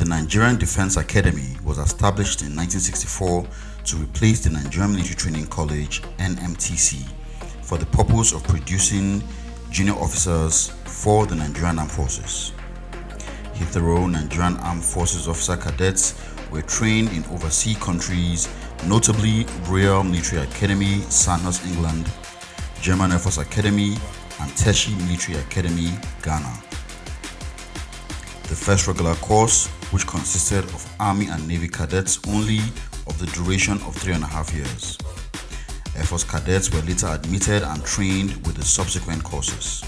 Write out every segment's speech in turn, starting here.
Nigerian Defense Academy was established in 1964 to replace the Nigerian Military Training College (NMTC) for the purpose of producing junior officers for the Nigerian Armed Forces. Heathrow Nigerian Armed Forces officer cadets were trained in overseas countries, notably Royal Military Academy, Sandhurst, England, German Air Force Academy, and Teshi Military Academy, Ghana. The first regular course, which consisted of Army and Navy cadets only, of the duration of 3.5 years. Air Force cadets were later admitted and trained with the subsequent courses.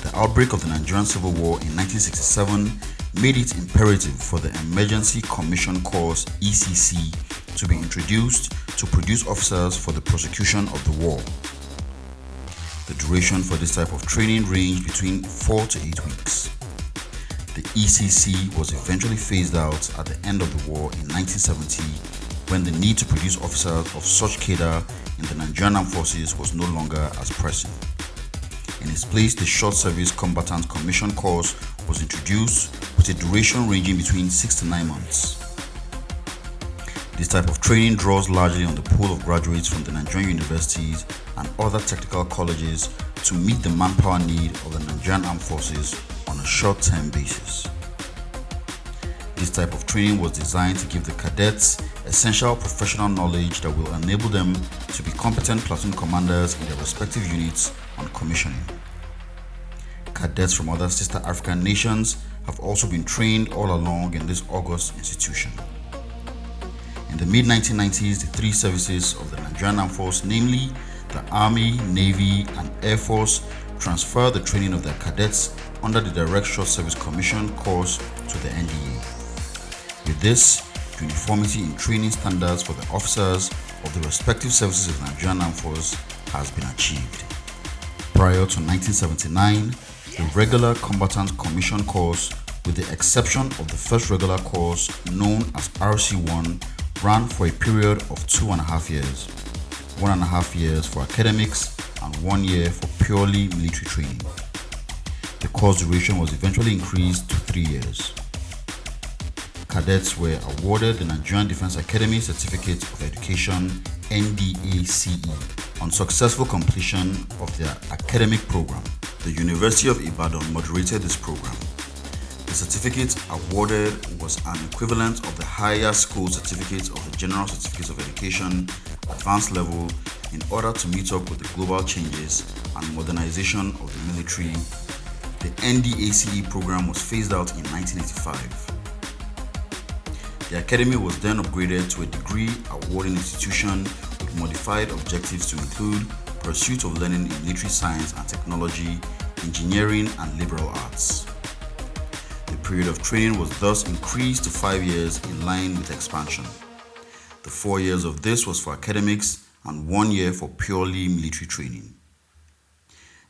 The outbreak of the Nigerian Civil War in 1967 made it imperative for the Emergency Commission Course (ECC) to be introduced to produce officers for the prosecution of the war. The duration for this type of training ranged between 4 to 8 weeks. The ECC was eventually phased out at the end of the war in 1970 when the need to produce officers of such cadre in the Nigerian Armed Forces was no longer as pressing. In its place, the Short Service Combatant Commission course was introduced with a duration ranging between 6 to 9 months. This type of training draws largely on the pool of graduates from the Nigerian universities and other technical colleges to meet the manpower need of the Nigerian Armed Forces on a short-term basis. This type of training was designed to give the cadets essential professional knowledge that will enable them to be competent platoon commanders in their respective units on commissioning. Cadets from other sister African nations have also been trained all along in this august institution. In the mid-1990s, the three services of the Nigerian Armed Force, namely the Army, Navy, and Air Force, transferred the training of their cadets under the Direct Short Service Commission course to the NDA. With this, uniformity in training standards for the officers of the respective services of the Nigerian Armed Force has been achieved. Prior to 1979, the Regular Combatant Commission course, with the exception of the first regular course known as RC1, ran for a period of 2.5 years, 1.5 years for academics and 1 year for purely military training. The course duration was eventually increased to 3 years. Cadets were awarded the Nigerian Defense Academy Certificate of Education (NDA CE) on successful completion of their academic program. The University of Ibadan moderated this program. The certificate awarded was an equivalent of the higher school certificate of the General Certificate of Education advanced level in order to meet up with the global changes and modernization of the military. The NDACE program was phased out in 1985. The academy was then upgraded to a degree awarding institution with modified objectives to include pursuit of learning in military science and technology, engineering, and liberal arts. The period of training was thus increased to 5 years in line with expansion. The 4 years of this was for academics and 1 year for purely military training.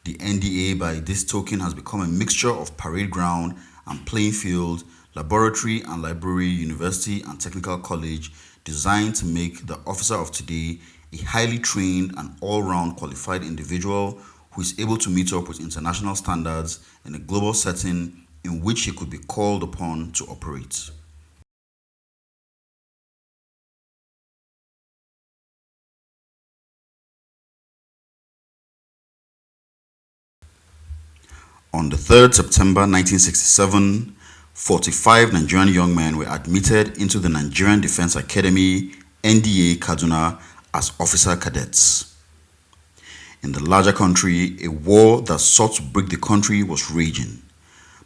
The NDA by this token has become a mixture of parade ground and playing field, laboratory and library, university and technical college, designed to make the officer of today a highly trained and all-round qualified individual who is able to meet up with international standards in a global setting in which he could be called upon to operate. On the 3rd September 1967, 45 Nigerian young men were admitted into the Nigerian Defense Academy (NDA) Kaduna as officer cadets. In the larger country, a war that sought to break the country was raging,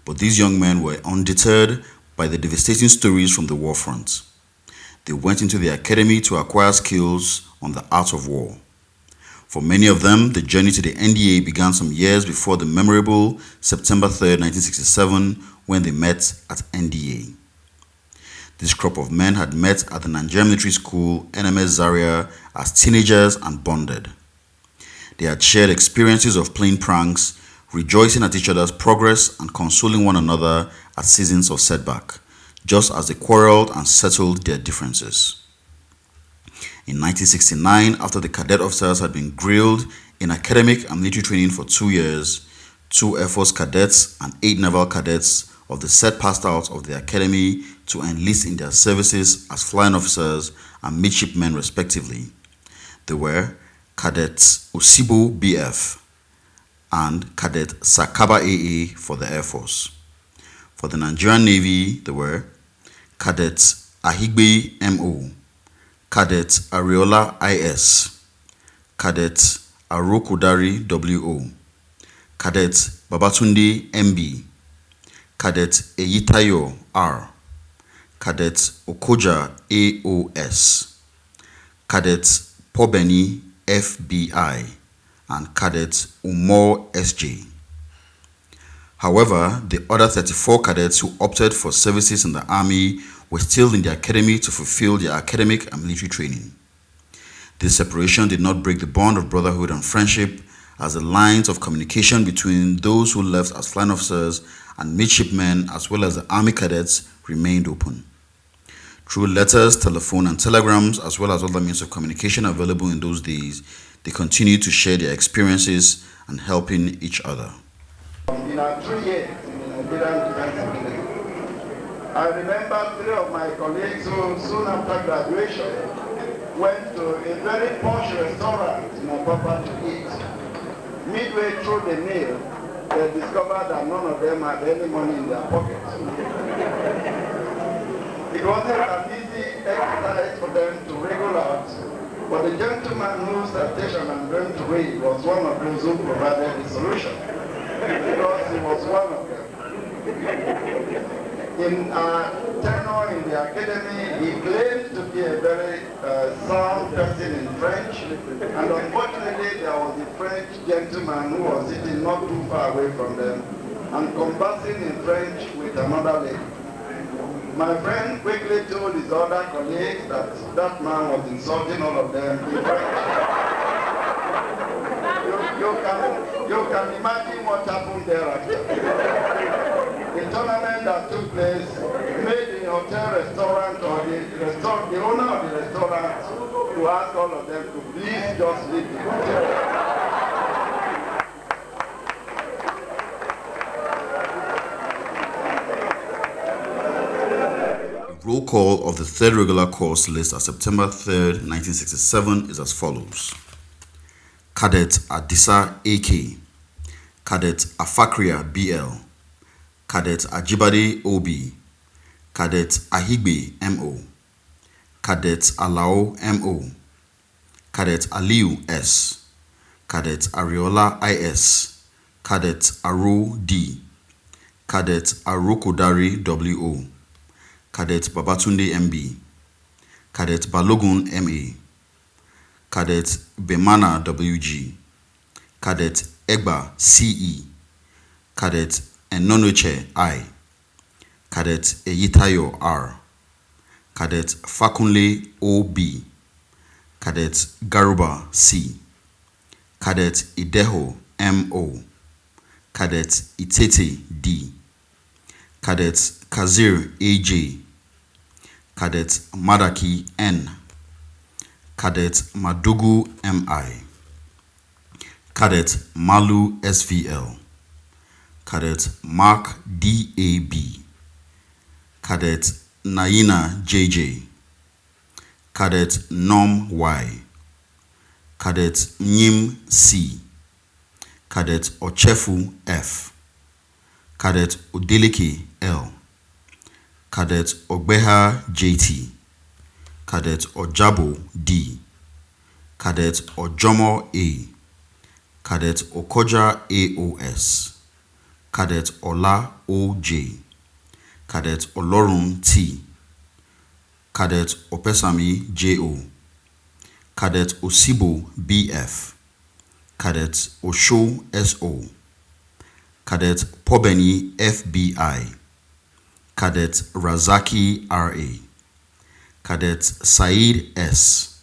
but these young men were undeterred by the devastating stories from the war front. They went into the academy to acquire skills on the art of war. For many of them, the journey to the NDA began some years before the memorable September 3rd, 1967, when they met at NDA. This crop of men had met at the Nigerian Military School, NMS Zaria, as teenagers and bonded. They had shared experiences of playing pranks, rejoicing at each other's progress and consoling one another at seasons of setback, just as they quarreled and settled their differences. In 1969, after the cadet officers had been grilled in academic and military training for 2 years, 2 Air Force cadets and 8 naval cadets of the said passed out of the academy to enlist in their services as flying officers and midshipmen respectively. They were Cadet Osibo BF and Cadet Sakaba AA for the Air Force. For the Nigerian Navy, there were Cadet Ahigbe MO, Cadet Ariola IS, Cadet Arokodari WO, Cadet Babatunde MB, Cadet Eyitayo R, Cadet Okoja AOS, Cadet Pobeni FBI, and Cadet Umor SJ. However, the other 34 cadets who opted for services in the Army were still in the academy to fulfill their academic and military training. This separation did not break the bond of brotherhood and friendship, as the lines of communication between those who left as flying officers and midshipmen as well as the Army cadets remained open. Through letters, telephone, and telegrams, as well as other means of communication available in those days, they continued to share their experiences and helping each other. In our 3 years in the Nigerian Defense Academy, I remember 3 of my colleagues who soon after graduation went to a very posh restaurant in Apapa to eat. Midway through the meal, they discovered that none of them had any money in their pockets. It wasn't an easy exercise for them to wriggle out, but the gentleman whose citation I'm going to read was one of those who provided the solution, because he was one of them. In tenure in the academy, he claimed to be a very sound person in French, and unfortunately there was a French gentleman who was sitting not too far away from them and conversing in French with another lady. My friend quickly told his other colleagues that that man was insulting all of them in French. You can imagine what happened thereafter. The tournament that took place made the hotel restaurant or the owner of the restaurant to ask all of them to please just leave the hotel. Roll call of the third regular course list as September 3rd, 1967 is as follows. Cadet Adisa AK, Cadet Afakria BL, Cadet Ajibade OB, Cadet Ahigbe MO, Cadet Alao MO, Cadet Aliu S, Cadet Ariola IS, Cadet Aro D, Cadet Arokodari WO, Cadet Babatunde MB, Cadet Balogun MA, Cadet Bemana WG, Cadet Egba CE, Cadet Enonoche I, Cadet Eyitayo R, Cadet Fakunle OB, Cadet Garuba C, Cadet Ideho MO, Cadet Itete D, Cadet Kazir AJ, Cadet Madaki N, Cadet Madugu MI, Cadet Malu SVL, Cadet Mark DAB, Cadet Naina JJ, Cadet Nom Y, Cadet Nyim C, Cadet Ochefu F, Cadet Odeleke L, Cadet Ogbeha JT, Cadet Ojabo D, Cadet Ojomo A, Cadet Okoja AOS, Cadet Ola OJ, Cadet Olorun T, Cadet Opesami JO, Cadet Osibo BF, Cadet Osho SO, Cadet Pobeni FBI, Cadet Razaki RA, Cadet Said S,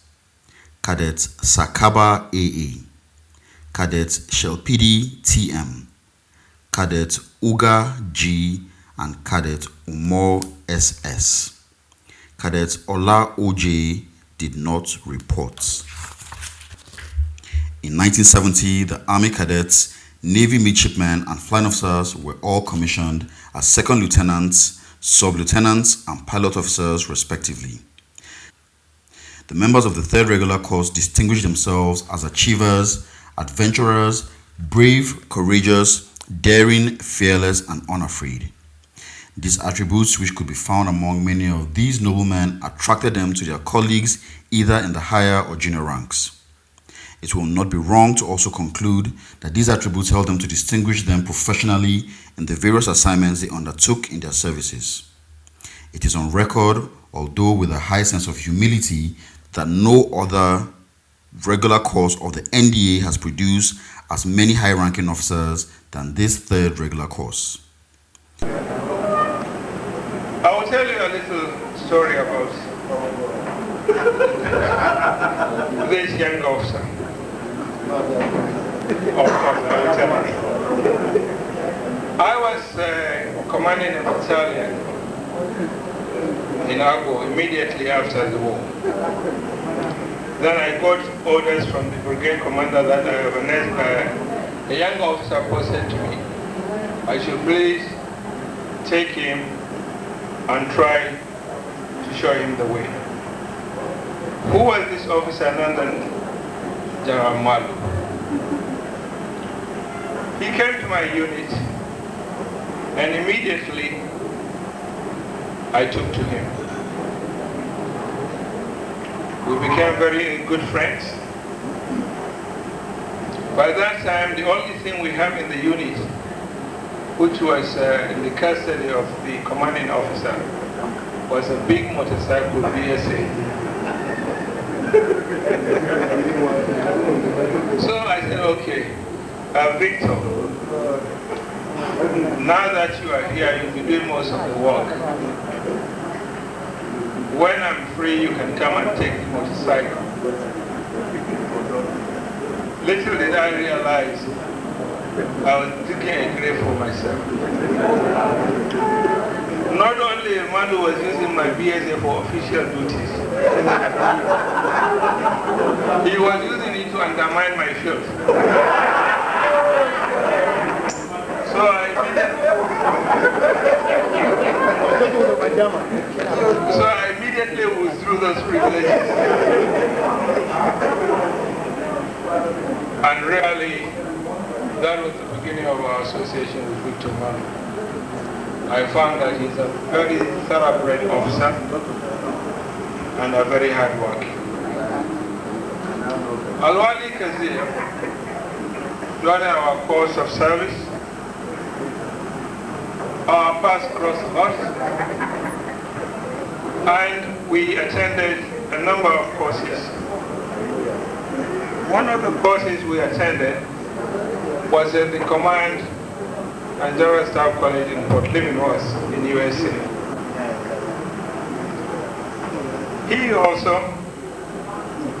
Cadet Sakaba AA, Cadet Shelpidi TM, Cadet Uga G, and Cadet Umor SS. Cadet Ola OJ did not report. In 1970, the Army cadets Navy midshipmen and flying officers were all commissioned as second lieutenants, sub-lieutenants, and pilot officers respectively. The members of the third regular course distinguished themselves as achievers, adventurers, brave, courageous, daring, fearless, and unafraid. These attributes, which could be found among many of these noblemen, attracted them to their colleagues either in the higher or junior ranks. It will not be wrong to also conclude that these attributes helped them to distinguish them professionally in the various assignments they undertook in their services. It is on record, although with a high sense of humility, that no other regular course of the NDA has produced as many high-ranking officers than this third regular course. I will tell you a little story about this young officer. Of course, I will tell you. I was commanding a battalion in Agbo immediately after the war. Then I got orders from the brigade commander that a young officer posted to me, I should please take him and try to show him the way. Who was this officer? None than General Malu. He came to my unit and immediately I took to him. We became very good friends. By that time, the only thing we have in the unit, which was in the custody of the commanding officer, was a big motorcycle BSA. So I said, okay, Victor, now that you are here, you'll be doing most of the work. When I'm free, you can come and take the motorcycle. Little did I realize I was digging a grave for myself. Not only Madu was using my BSA for official duties, he was using it to undermine my field. So I immediately withdrew those privileges. And really, that was the beginning of our association with Victor Manu. I found that he's a very thoroughbred officer and a very hard worker. Alwali Kazir, during our course of service, our paths crossed us, and we attended a number of courses. One of the courses we attended was at the Command and General Staff College in Port Leavenworth in USA. He also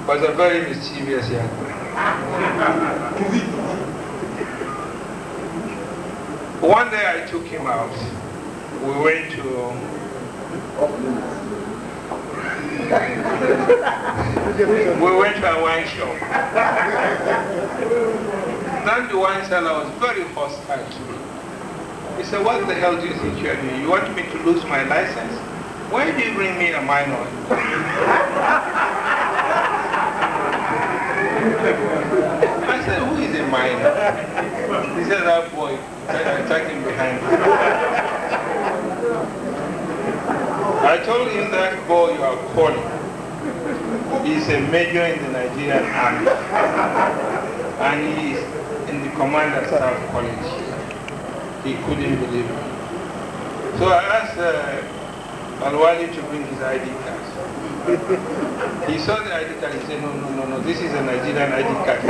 was a very mischievous young man. One day I took him out. We went to a wine shop. Then the wine seller was very hostile to me. He said, what the hell do you think you're doing? You want me to lose my license? Why do you bring me a minor? I said, who is a minor? He said, that boy. I attacked him behind me. I told him that boy you are calling. He's a major in the Nigerian army. And he is in the Commander Staff College. He couldn't believe it. So I asked Alwali to bring his ID card. He saw the ID card, he said, no, this is a Nigerian ID card.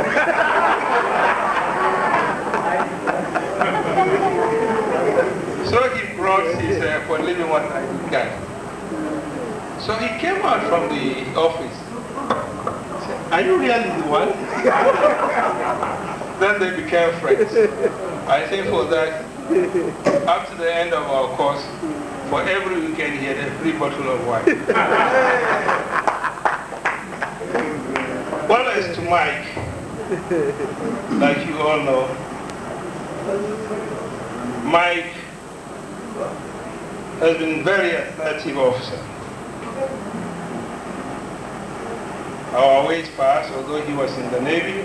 So he brought his for living one ID card. So he came out from the office. He said, are you really the one? Then they became friends. I think for that, up to the end of our course, for every weekend he had a free bottle of wine. Well, as to Mike, like you all know, Mike has been very attractive officer. Our ways passed, although he was in the Navy.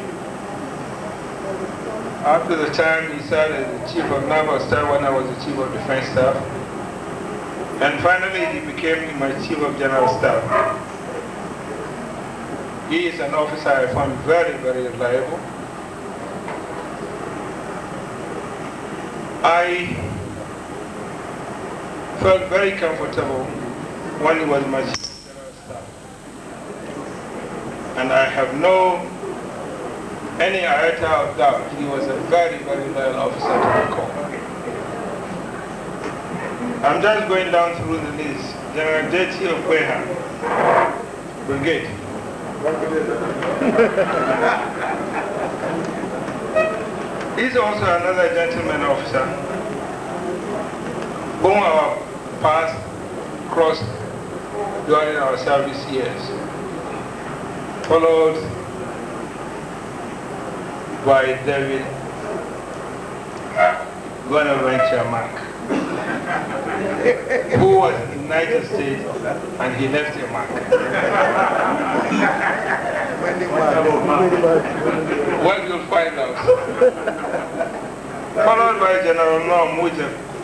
After the time, he served as the Chief of Naval Staff when I was the Chief of Defense Staff. And finally, he became my Chief of General Staff. He is an officer I found very, very reliable. I felt very comfortable when he was my Chief of General Staff. And I have no any iota of doubt he was a very, very loyal officer to the corps. I'm just going down through the list. General J.T. Okweha, Brigade. He's also another gentleman officer whom our paths crossed during our service years, followed by David Bonaventure Mark, who was in the United States and he left a mark. Well, you'll find out. Followed by General Norm, who is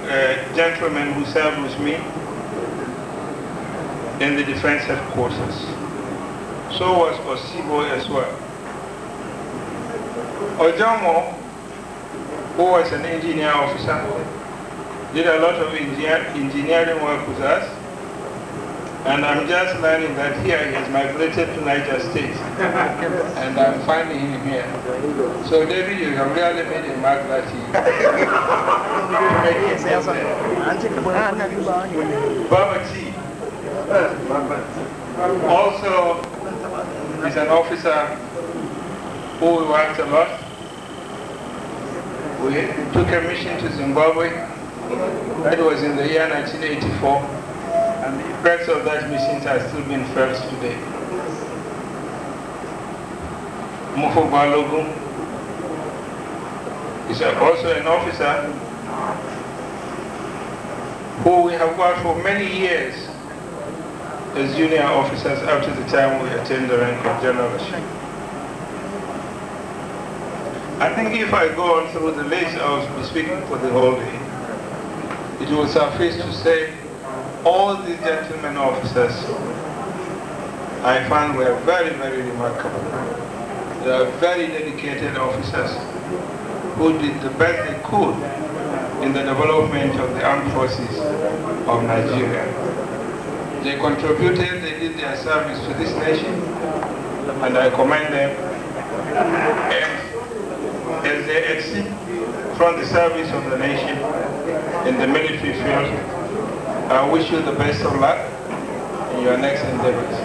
a gentleman who served with me in the defense headquarters. So was Osibo as well. Ojomo, who was an engineer officer, did a lot of engineering work with us. And I'm just learning that here he has migrated to Niger State. And I'm finding him here. So David, you have really made a mark that Baba T also is an officer who worked a lot. We took a mission to Zimbabwe. That was in the year 1984. And the effects of that mission are still being felt today. Mufo Balogun is also an officer who we have worked for many years as junior officers up to the time we attained the rank of generalship. I think if I go on through the list, I will be speaking for the whole day. It will suffice to say all these gentlemen officers I found were very, very remarkable. They are very dedicated officers who did the best they could in the development of the armed forces of Nigeria. They contributed, they did their service to this nation, and I commend them. And as they exit from the service of the nation in the military field, I wish you the best of luck in your next endeavors.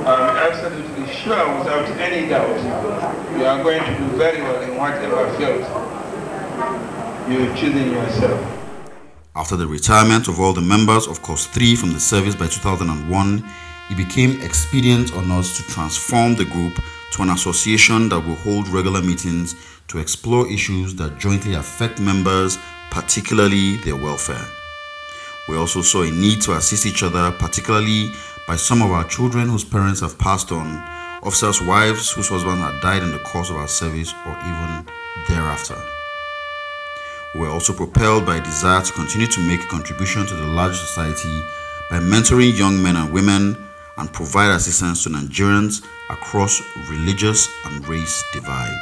I'm absolutely sure, without any doubt, you are going to do very well in whatever field you choose in yourself. After the retirement of all the members of Course 3 from the service by 2001, it became expedient on us to transform the group to an association that will hold regular meetings to explore issues that jointly affect members, particularly their welfare. We also saw a need to assist each other, particularly by some of our children whose parents have passed on, officers' wives whose husbands had died in the course of our service or even thereafter. We were also propelled by a desire to continue to make a contribution to the larger society by mentoring young men and women and provide assistance to Nigerians across religious and race divide.